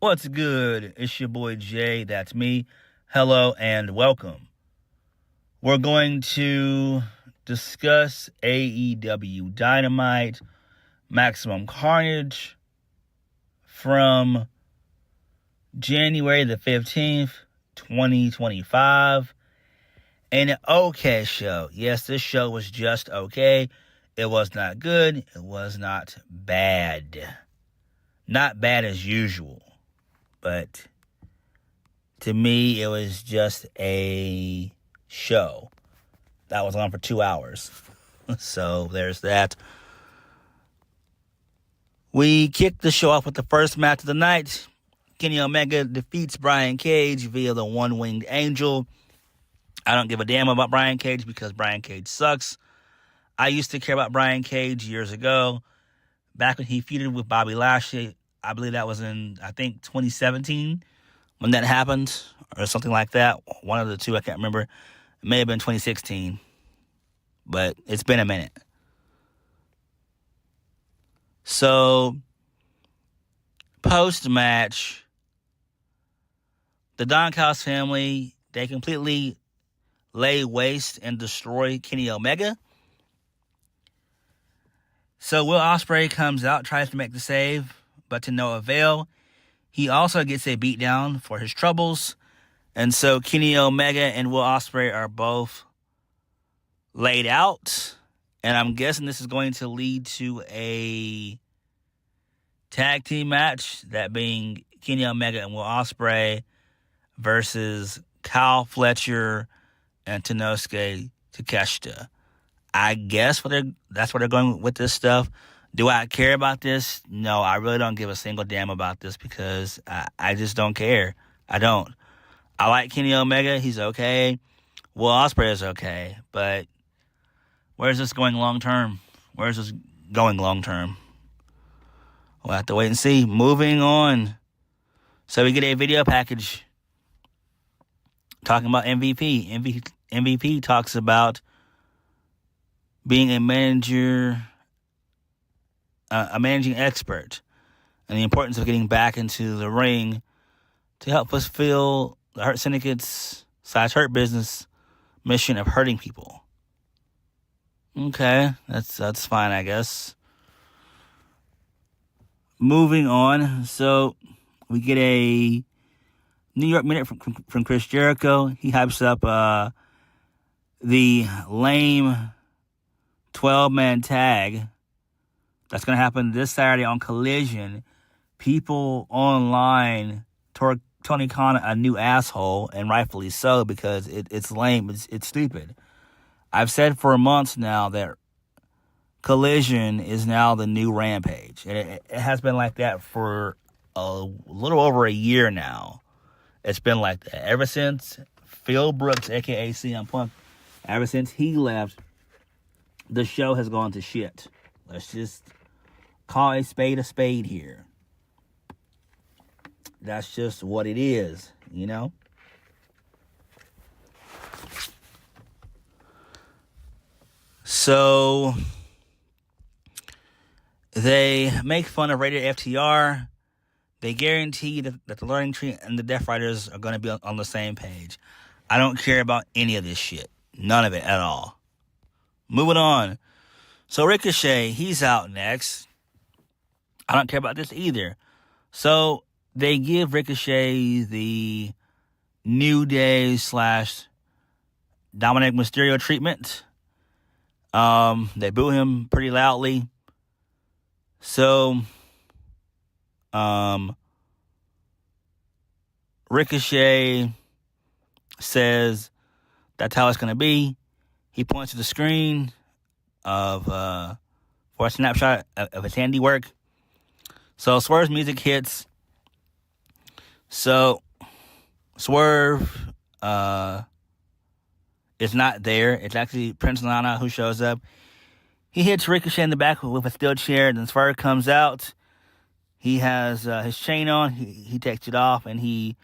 What's good? It's your boy Jay, that's me. Hello and welcome. We're going to discuss AEW Dynamite, Maximum Carnage from January the 15th, 2025. An okay show. Yes, this show was just okay. It was not good. It was not bad. Not bad as usual. But to me, it was just a show that was on for 2 hours. So there's that. We kicked the show off with the first match of the night. Kenny Omega defeats Brian Cage via the one-winged angel. I don't give a damn about Brian Cage because Brian Cage sucks. I used to care about Brian Cage years ago, back when he feuded with Bobby Lashley. I believe that was in, 2017 when that happened, or something like that. One of the two, I can't remember. It may have been 2016, but it's been a minute. So, post-match, the Donhouse family, they completely lay waste and destroy Kenny Omega. So Will Ospreay comes out, tries to make the save, but to no avail. He also gets a beatdown for his troubles. And so Kenny Omega and Will Ospreay are both laid out. And I'm guessing this is going to lead to a tag team match, that being Kenny Omega and Will Ospreay versus Kyle Fletcher and Tanosuke Takeshita. I guess that's where they're going with this stuff. Do I care about this? No, I really don't give a single damn about this because I just don't care. I don't. I like Kenny Omega. He's okay. Will Ospreay is okay. But where's this going long term? Where's this going long term? We'll have to wait and see. Moving on. So we get a video package talking about MVP. MVP talks about being a managing expert, and the importance of getting back into the ring to help us fulfill the Hurt Syndicate's / Hurt Business mission of hurting people. Okay, that's fine, I guess. Moving on, so we get a New York Minute from Chris Jericho. He hypes up the lame 12-man tag that's going to happen this Saturday on Collision. People online toward Tony Khan a new asshole, and rightfully so, because it's lame. It's stupid. I've said for months now that Collision is now the new Rampage. And it has been like that for a little over a year now. It's been like that. Ever since Phil Brooks, a.k.a. CM Punk, ever since he left, the show has gone to shit. Let's just call a spade here. That's just what it is, you know? So, they make fun of Rated FTR. They guarantee that the Learning Tree and the Death Riders are going to be on the same page. I don't care about any of this shit. None of it at all. Moving on. So Ricochet, he's out next. I don't care about this either. So they give Ricochet the New Day / Dominic Mysterio treatment. They boo him pretty loudly. So Ricochet says that's how it's going to be. He points to the screen for a snapshot of his handiwork. So Swerve's music hits. So Swerve is not there. It's actually Prince Nana who shows up. He hits Ricochet in the back with a steel chair. Then Swerve comes out. He has his chain on. He takes it off, and he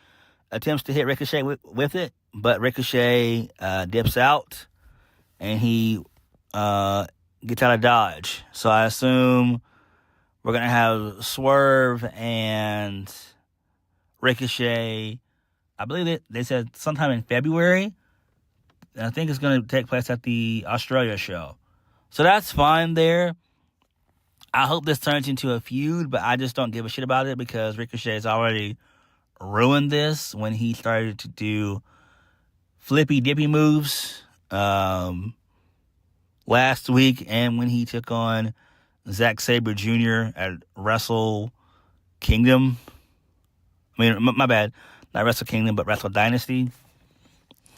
attempts to hit Ricochet with it. But Ricochet dips out, and he gets out of dodge. So I assume we're going to have Swerve and Ricochet. I believe they said sometime in February. And I think it's going to take place at the Australia show. So that's fine there. I hope this turns into a feud, but I just don't give a shit about it because Ricochet has already ruined this when he started to do flippy dippy moves last week, and when he took on Zack Sabre Jr. at Wrestle Kingdom. I mean, my bad, not Wrestle Kingdom, but Wrestle Dynasty.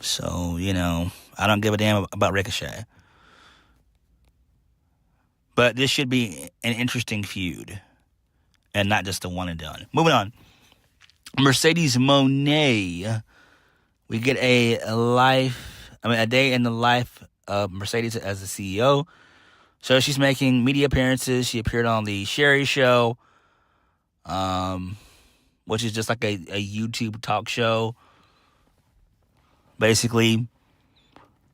So, I don't give a damn about Ricochet. But this should be an interesting feud and not just a one and done. Moving on. Mercedes Moné. We get a day in the life of Mercedes as the CEO. So she's making media appearances. She appeared on the Sherry Show, which is just like a YouTube talk show, basically.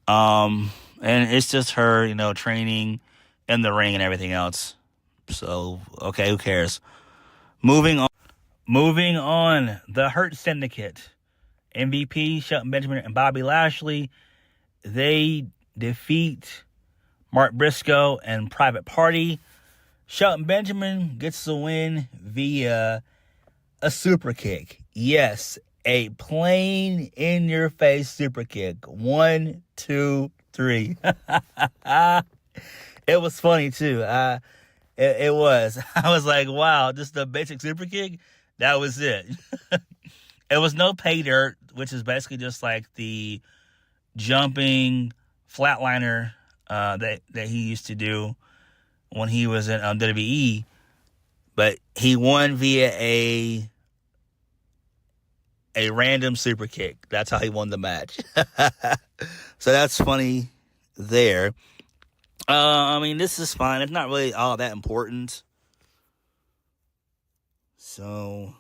And it's just her, training in the ring and everything else. So, okay, who cares? Moving on, the Hurt Syndicate. MVP, Shelton Benjamin, and Bobby Lashley. They defeat Mark Briscoe and Private Party. Shelton Benjamin gets the win via a super kick. Yes, a plain in-your-face super kick. 1, 2, 3. It was funny, too. It was. I was like, wow, just a basic super kick? That was it. It was no pay dirt, which is basically just like the jumping flatliner that he used to do when he was in WWE. But he won via a random super kick. That's how he won the match. So that's funny there. This is fine. It's not really all that important. So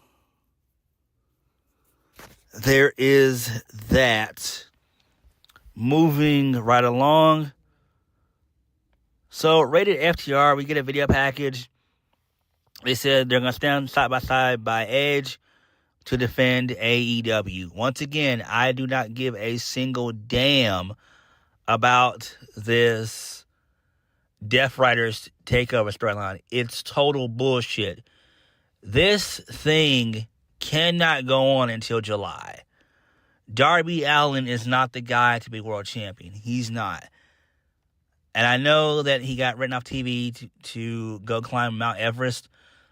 there is that. Moving right along. So, rated FTR, we get a video package. They said they're going to stand side by side by Edge to defend AEW. Once again, I do not give a single damn about this Death Riders takeover storyline. It's total bullshit. This thing cannot go on until July. Darby Allin is not the guy to be world champion. He's not. And I know that he got written off TV to go climb Mount Everest,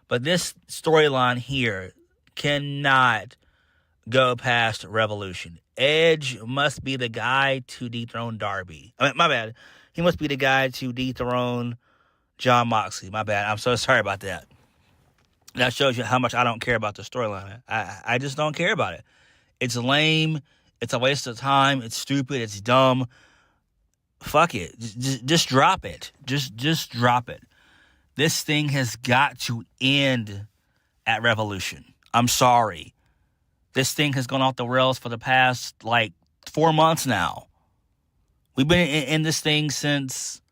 but this storyline here cannot go past Revolution. Edge must be the guy to dethrone Darby. My bad. He must be the guy to dethrone Jon Moxley. My bad. I'm so sorry about that. That shows you how much I don't care about the storyline. I just don't care about it. It's lame. It's a waste of time. It's stupid. It's dumb. Fuck it. Just drop it. Just drop it. This thing has got to end at Revolution. I'm sorry. This thing has gone off the rails for the past, 4 months now. We've been in this thing since,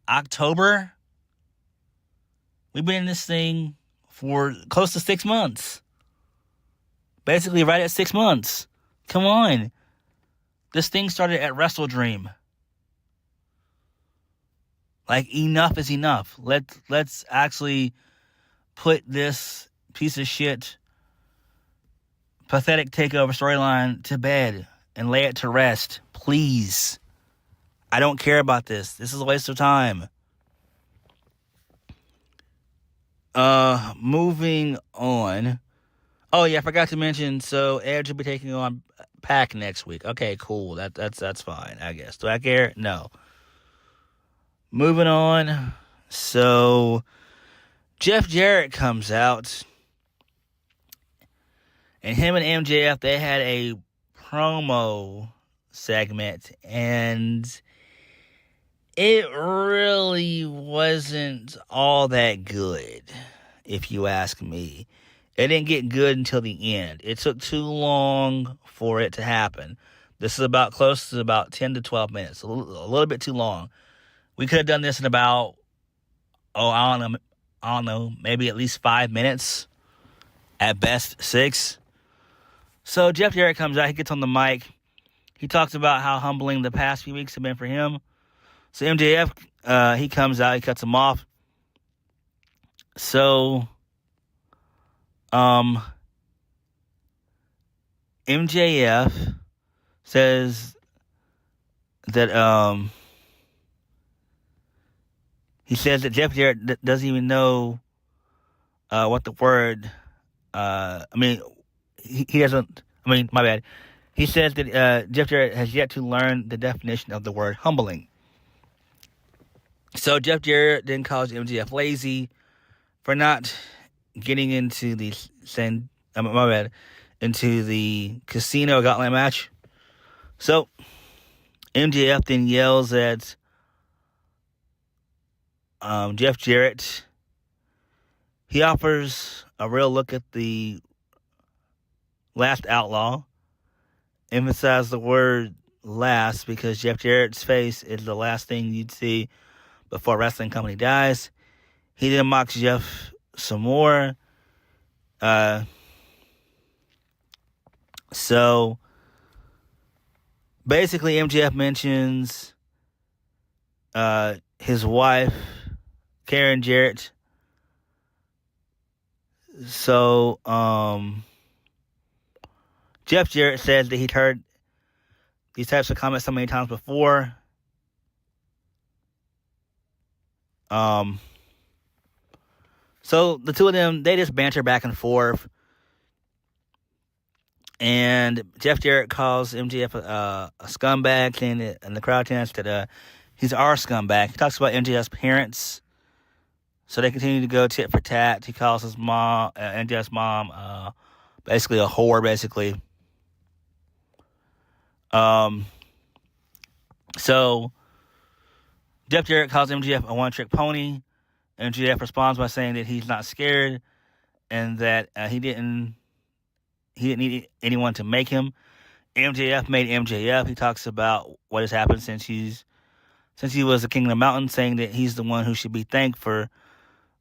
October? We've been in this thing for close to 6 months. Basically right at 6 months. Come on. This thing started at Wrestle Dream. Enough is enough. Let's actually put this piece of shit pathetic takeover storyline to bed and lay it to rest. Please. I don't care about this. This is a waste of time. Moving on. Oh yeah, I forgot to mention. So Edge will be taking on Pac next week. Okay, cool. That's fine. I guess. Do I care? No. Moving on. So Jeff Jarrett comes out, and him and MJF, they had a promo segment, and it really wasn't all that good, if you ask me. It didn't get good until the end. It took too long for it to happen. This is close to about 10 to 12 minutes. A little bit too long. We could have done this in about, I don't know, maybe at least 5 minutes. At best, 6. So Jeff Jarrett comes out. He gets on the mic. He talks about how humbling the past few weeks have been for him. So MJF, he comes out. He cuts him off. So, MJF says that he says that Jeff Jarrett doesn't even know what the word. He doesn't. My bad. He says that Jeff Jarrett has yet to learn the definition of the word humbling. So Jeff Jarrett then calls MJF lazy for not getting into the into the casino gauntlet match. So MJF then yells at Jeff Jarrett. He offers a real look at the last outlaw. Emphasize the word last because Jeff Jarrett's face is the last thing you'd see before a wrestling company dies. He then mocks Jeff some more. So basically MJF mentions his wife, Karen Jarrett. So Jeff Jarrett says that he'd heard these types of comments so many times before. So the two of them, they just banter back and forth. And Jeff Jarrett calls MJF a scumbag, and the crowd chants that he's our scumbag. He talks about MJF's parents. So they continue to go tit for tat. He calls his mom, MJF's mom, basically a whore, basically. So Jeff Jarrett calls MJF a one-trick pony. MJF responds by saying that he's not scared and that he didn't need anyone to make him. MJF made MJF. He talks about what has happened since he was the king of the mountain, saying that he's the one who should be thanked for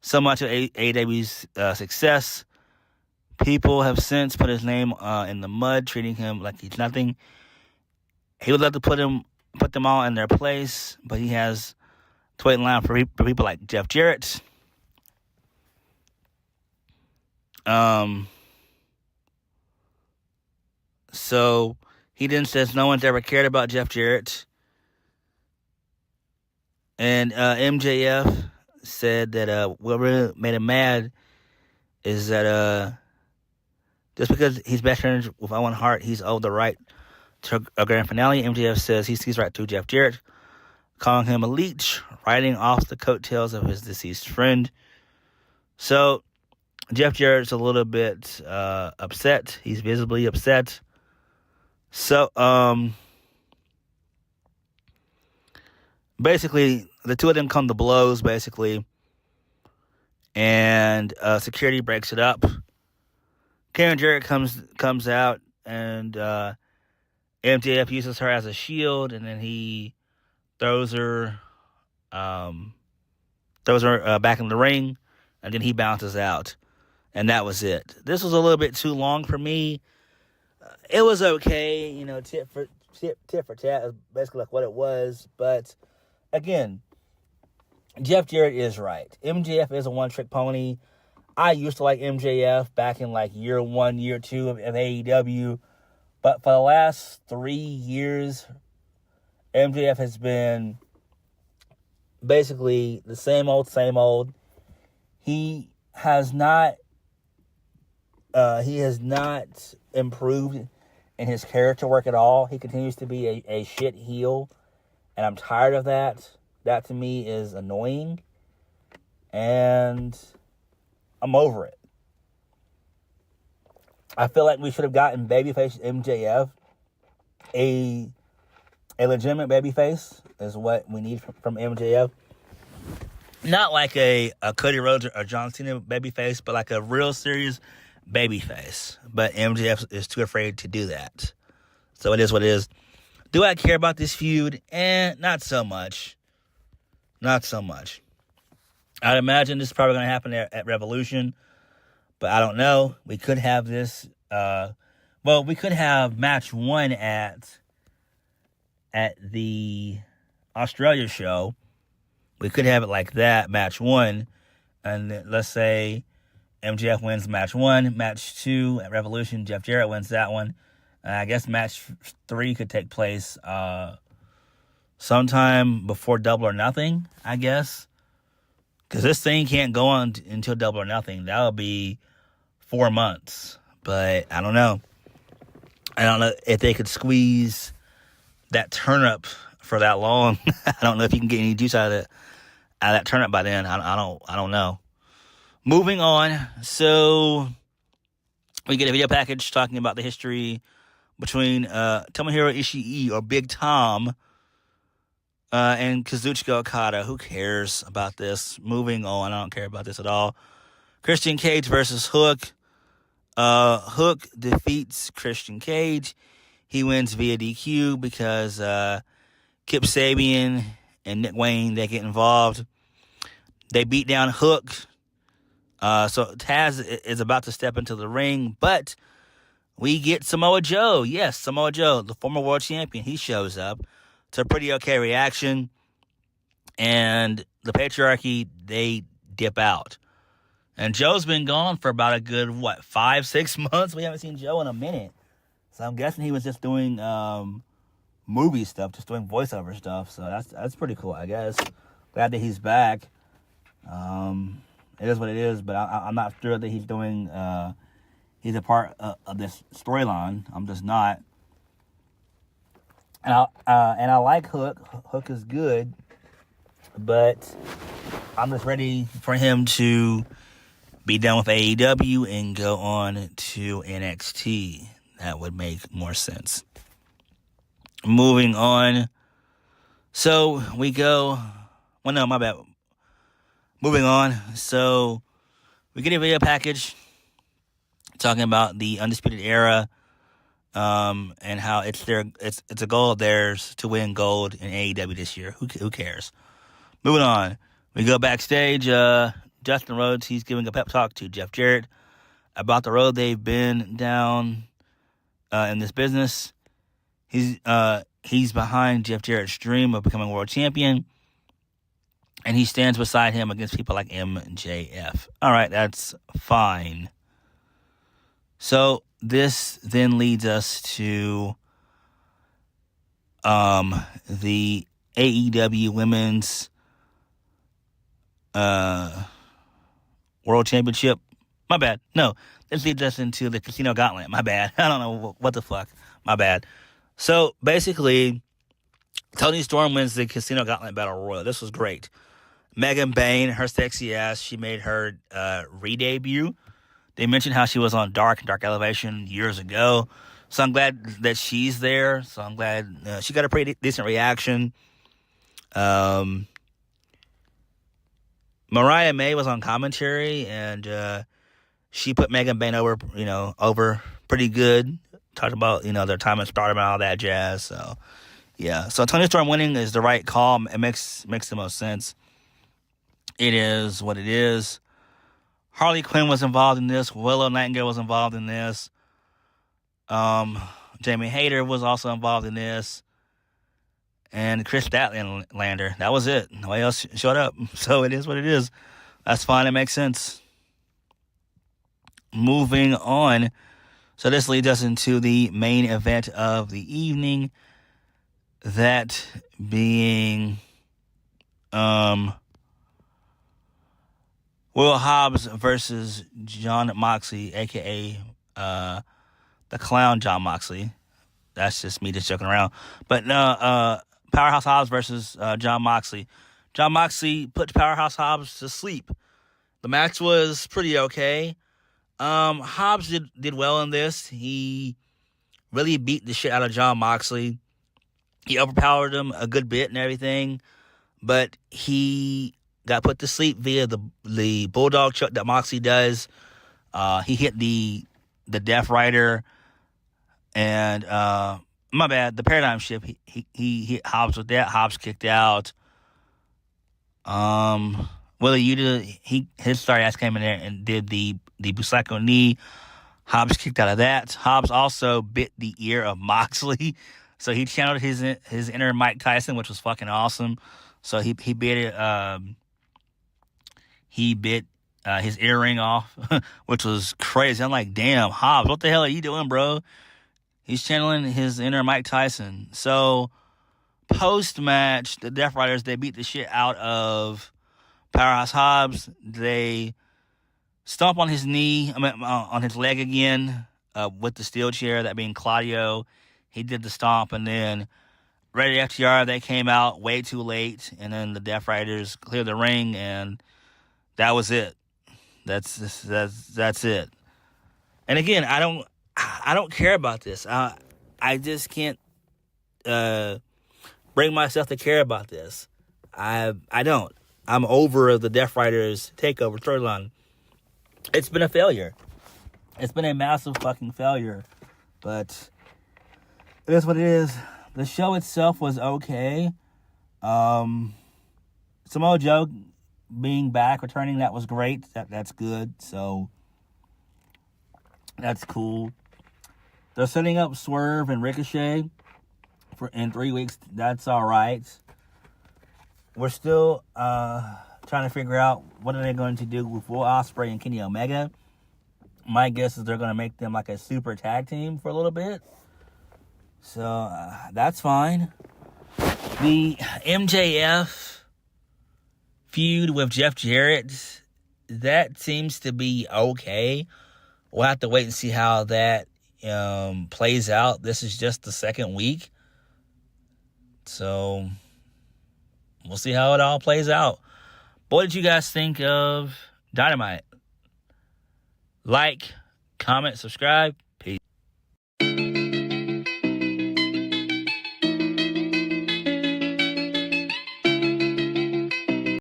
so much of AEW's success. People have since put his name in the mud, treating him like he's nothing. He would love to put them all in their place, but he has to wait in line for people like Jeff Jarrett. So he then says no one's ever cared about Jeff Jarrett. And MJF said that what really made him mad is that just because he's best friends with Owen Hart, he's owed the right to a grand finale. MJF says he sees right through Jeff Jarrett, calling him a leech, riding off the coattails of his deceased friend. So Jeff Jarrett's a little bit upset. He's visibly upset. So basically, the two of them come to blows, basically, and security breaks it up. Karen Jarrett comes out, and MJF uses her as a shield, and then he throws her back in the ring, and then he bounces out, and that was it. This was a little bit too long for me. It was okay, tit for tat is basically like what it was, but again, Jeff Jarrett is right. MJF is a one-trick pony. I used to like MJF back in like year 1, year 2 of AEW, but for the last 3 years, MJF has been basically the same old, same old. He has not improved in his character work at all. He continues to be a shit heel, and I'm tired of that. That to me is annoying, and I'm over it. I feel like we should have gotten babyface MJF. A legitimate babyface is what we need from MJF. Not like a Cody Rhodes or John Cena babyface, but like a real serious babyface. But MJF is too afraid to do that. So it is what it is. Do I care about this feud? Not so much. Not so much. I'd imagine this is probably going to happen at Revolution. But I don't know. We could have this. We could have match 1 at the Australia show. We could have it like that, match 1, and let's say MJF wins match 1, match 2 at Revolution, Jeff Jarrett wins that one. I guess match 3 could take place sometime before Double or Nothing, I guess. Because this thing can't go on until Double or Nothing. That'll be 4 months. But I don't know. I don't know if they could squeeze that turnip for that long. I don't know if you can get any juice out of that turnip by then. I don't know. Moving on. So we get a video package talking about the history between Tomohiro Ishii, or Big Tom, and Kazuchika Okada. Who cares about this? Moving on. I don't care about this at all. Christian Cage versus Hook. Hook defeats Christian Cage. He wins via DQ because Kip Sabian and Nick Wayne, they get involved. They beat down Hook. So Taz is about to step into the ring, but we get Samoa Joe. Yes, Samoa Joe, the former world champion. He shows up. It's a pretty okay reaction. And the patriarchy, they dip out. And Joe's been gone for about a good, 5-6 months? We haven't seen Joe in a minute. So I'm guessing he was just doing movie stuff, just doing voiceover stuff. So that's pretty cool, I guess. Glad that he's back. It is what it is, but I'm not sure that he's doing, he's a part of this storyline. I'm just not. And I like Hook. Hook is good, but I'm just ready for him to be done with AEW and go on to NXT. That would make more sense. Moving on. So we go. Well, no, my bad. Moving on. So we get a video package talking about the Undisputed Era, and how it's a goal of theirs to win gold in AEW this year. Who cares? Moving on. We go backstage. Justin Rhodes, he's giving a pep talk to Jeff Jarrett about the road they've been down in this business. He's behind Jeff Jarrett's dream of becoming world champion, and he stands beside him against people like MJF. All right, that's fine. So this then leads us to the AEW Women's World Championship. My bad. No, this leads us into the Casino Gauntlet. My bad. I don't know what the fuck. My bad. So basically, Toni Storm wins the Casino Gauntlet Battle Royal. This was great. Megan Bayne, her sexy ass, she made her re-debut. They mentioned how she was on Dark Elevation years ago. So I'm glad that she's there. So I'm glad she got a pretty decent reaction. Mariah May was on commentary, and she put Megan Bayne over pretty good. Talked about, their time at Stardom and all that jazz. So, yeah. So Toni Storm winning is the right call. It makes the most sense. It is what it is. Harley Quinn was involved in this. Willow Nightingale was involved in this. Jamie Hayter was also involved in this. And Chris Statlander. That was it. Nobody else showed up. So it is what it is. That's fine. It makes sense. Moving on. So this leads us into the main event of the evening. That being Will Hobbs versus Jon Moxley, a.k.a. the Clown Jon Moxley. That's just me just joking around. But no, Powerhouse Hobbs versus Jon Moxley. Jon Moxley put Powerhouse Hobbs to sleep. The match was pretty okay. Hobbs did well in this. He really beat the shit out of Jon Moxley. He overpowered him a good bit and everything. But he got put to sleep via the Bulldog choke that Moxley does. He hit the Death Rider. And, my bad, the Paradigm Shift, he hit Hobbs with that. Hobbs kicked out. Will Willa Yuta, his sorry ass came in there and did the Busaiku knee. Hobbs kicked out of that. Hobbs also bit the ear of Moxley. So he channeled his inner Mike Tyson, which was fucking awesome. So he bit it. He bit his earring off, which was crazy. I'm like, damn, Hobbs, what the hell are you doing, bro? He's channeling his inner Mike Tyson. So post-match, the Death Riders, they beat the shit out of Powerhouse Hobbs. They stomp on his knee, on his leg again with the steel chair, that being Claudio. He did the stomp, and then Ready FTR, they came out way too late, and then the Death Riders cleared the ring, and that was it. That's it. And again, I don't care about this. I just can't bring myself to care about this. I don't. I'm over the Death Riders takeover storyline. It's been a failure. It's been a massive fucking failure. But it is what it is. The show itself was okay. Samoa Joe being back, returning, that was great. That's good. So that's cool. They're setting up Swerve and Ricochet in 3 weeks. That's all right. We're still trying to figure out what are they going to do with Will Ospreay and Kenny Omega. My guess is they're going to make them like a super tag team for a little bit. So that's fine. The MJF feud with Jeff Jarrett, that seems to be okay. We'll have to wait and see how that plays out. This is just the second week. So we'll see how it all plays out. What did you guys think of Dynamite? Like, comment, subscribe.